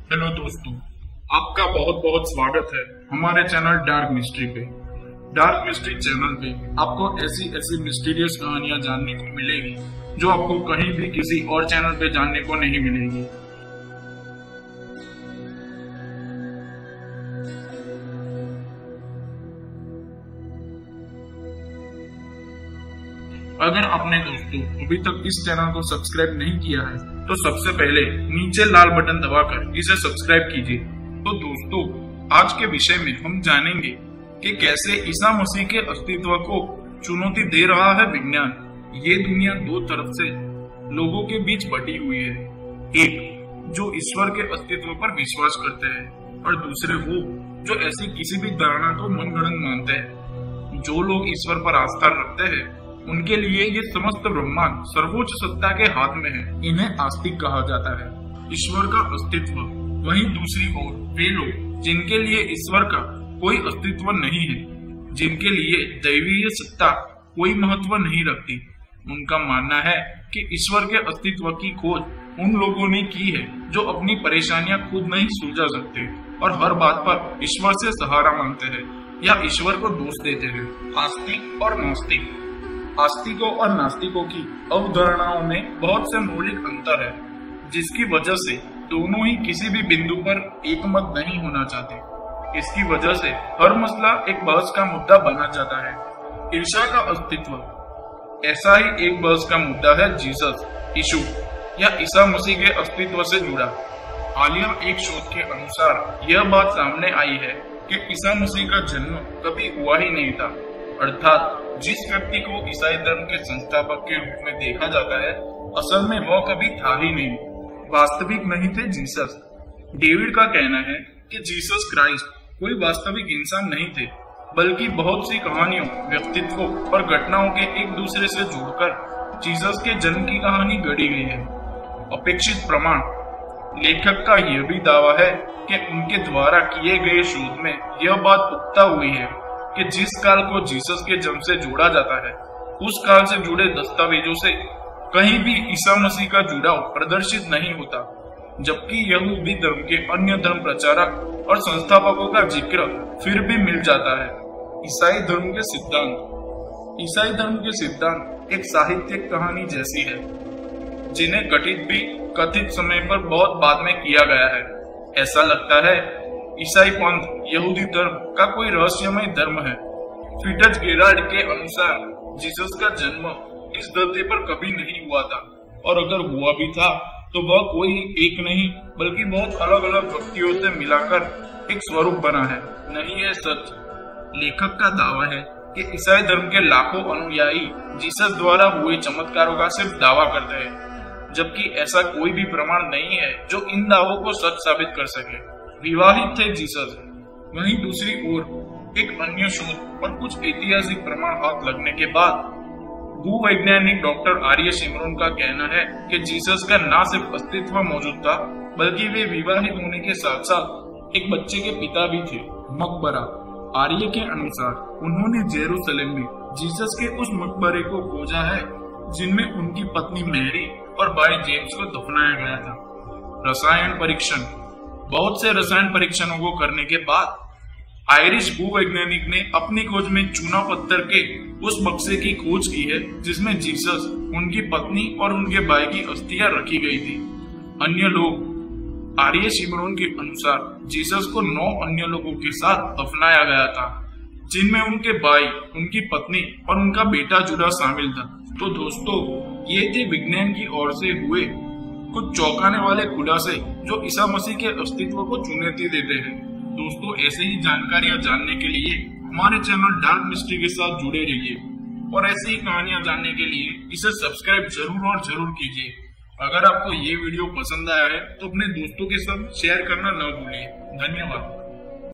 Hello दोस्तों, आपका बहुत बहुत स्वागत है हमारे चैनल डार्क मिस्ट्री पे। डार्क मिस्ट्री चैनल पे आपको ऐसी ऐसी मिस्टीरियस कहानियां जानने को मिलेगी जो आपको कहीं भी किसी और चैनल पे जानने को नहीं मिलेगी। अगर आपने दोस्तों अभी तक इस चैनल को सब्सक्राइब नहीं किया है तो सबसे पहले नीचे लाल बटन दबाकर इसे सब्सक्राइब कीजिए। तो दोस्तों, आज के विषय में हम जानेंगे कि कैसे ईसा मसीह के अस्तित्व को चुनौती दे रहा है विज्ञान। ये दुनिया दो तरफ से लोगों के बीच बटी हुई है, एक जो ईश्वर के अस्तित्व पर विश्वास करते हैं और दूसरे वो जो ऐसी किसी भी धारणा को मनगढ़ंत मानते हैं। जो लोग ईश्वर पर आस्था रखते हैं उनके लिए ये समस्त ब्रह्मांड सर्वोच्च सत्ता के हाथ में है। इन्हें आस्तिक कहा जाता है। ईश्वर का अस्तित्व। वहीं दूसरी ओर वे लोग जिनके लिए ईश्वर का कोई अस्तित्व नहीं है, जिनके लिए दैवीय सत्ता कोई महत्व नहीं रखती, उनका मानना है कि ईश्वर के अस्तित्व की खोज उन लोगों ने की है जो अपनी परेशानियां खुद नहीं सुलझा सकते और हर बात पर ईश्वर से सहारा मांगते हैं या ईश्वर को दोष देते हैं। आस्तिक और नास्तिक। आस्तिकों और नास्तिकों की अवधारणाओं में बहुत से मौलिक अंतर है, जिसकी वजह से दोनों ही किसी भी बिंदु पर एकमत नहीं होना चाहते। इसकी वजह से हर मसला एक बहस का मुद्दा बना जाता है। ईर्ष्या का अस्तित्व। ऐसा ही एक बहस का मुद्दा है जीसस, यीशु या ईसा मसीह के अस्तित्व से जुड़ा। हालिया एक शोध के अनुसार यह बात सामने आई है कि ईसा मसीह का जन्म कभी हुआ ही नहीं था, अर्थात जिस व्यक्ति को ईसाई धर्म के संस्थापक के रूप में देखा जाता है असल में वह कभी था ही नहीं, वास्तविक नहीं थे जीसस। डेविड का कहना है कि जीसस क्राइस्ट कोई वास्तविक इंसान नहीं थे, बल्कि बहुत सी कहानियों, व्यक्तित्वों और घटनाओं के एक दूसरे से जुड़कर जीसस के जन्म की कहानी गढ़ी गई है। अपेक्षित प्रमाण। लेखक का यह भी दावा है कि उनके द्वारा किए गए शोध में यह बात पुख्ता हुई है कि जिस काल को जीसस के जन्म से जोड़ा जाता है उस काल से जुड़े दस्तावेजों से कहीं भी ईसा मसीह का जुड़ाव प्रदर्शित नहीं होता, जबकि यहूदी धर्म के अन्य धर्म प्रचारक और संस्थापकों का जिक्र फिर भी मिल जाता है। ईसाई धर्म के सिद्धांत। ईसाई धर्म के सिद्धांत एक साहित्यिक कहानी जैसी है, जिन्हें गठित भी कथित समय पर बहुत बाद में किया गया है। ऐसा लगता है ईसाई पंथ यहूदी धर्म का कोई रहस्यमय धर्म है। फिट्ज गेराल्ड के अनुसार जीसस का जन्म इस धरती पर कभी नहीं हुआ था, और अगर हुआ भी था तो वह कोई एक नहीं बल्कि बहुत अलग अलग व्यक्तियों से मिलाकर एक स्वरूप बना है। नहीं है सच। लेखक का दावा है कि ईसाई धर्म के लाखों अनुयायी जीसस द्वारा हुए चमत्कारों का सिर्फ दावा करते हैं, जबकि ऐसा कोई भी प्रमाण नहीं है जो इन दावों को सच साबित कर सके। विवाहित थे जीसस। वहीं दूसरी ओर एक अन्य शोध और कुछ ऐतिहासिक प्रमाण हाथ लगने के बाद भूवैज्ञानिक डॉक्टर आर्य सिमरोन का कहना है कि जीसस का न सिर्फ अस्तित्व मौजूद था बल्कि वे विवाहित होने के साथ साथ एक बच्चे के पिता भी थे। मकबरा। आर्य के अनुसार उन्होंने जेरूसलम में जीसस के उस मकबरे को खोजा है जिनमें उनकी पत्नी मैरी और भाई जेम्स को दफनाया गया था। रसायन परीक्षण। बहुत से रसायन परीक्षणों को करने के बाद आयरिश भूवैज्ञानिक ने अपनी खोज में चूना पत्थर के उस बक्से की खोज की है जिसमें जीसस, उनकी पत्नी और उनके भाई की अस्थियां रखी गई थी। अन्य लोग। आर्य सिमरोन के अनुसार जीसस को 9 अन्य लोगों के साथ दफनाया गया था, जिनमें उनके भाई, उनकी पत्नी और उनका बेटा जुड़ा शामिल था। तो दोस्तों, ये थे विज्ञान की ओर से हुए कुछ चौंकाने वाले खुलासे जो ईसा मसीह के अस्तित्व को चुनौती देते हैं। दोस्तों, ऐसे ही जानकारियां जानने के लिए हमारे चैनल डार्क मिस्ट्री के साथ जुड़े रहिए और ऐसी ही कहानियां जानने के लिए इसे सब्सक्राइब जरूर और जरूर कीजिए। अगर आपको ये वीडियो पसंद आया है तो अपने दोस्तों के साथ शेयर करना न भूलिए। धन्यवाद।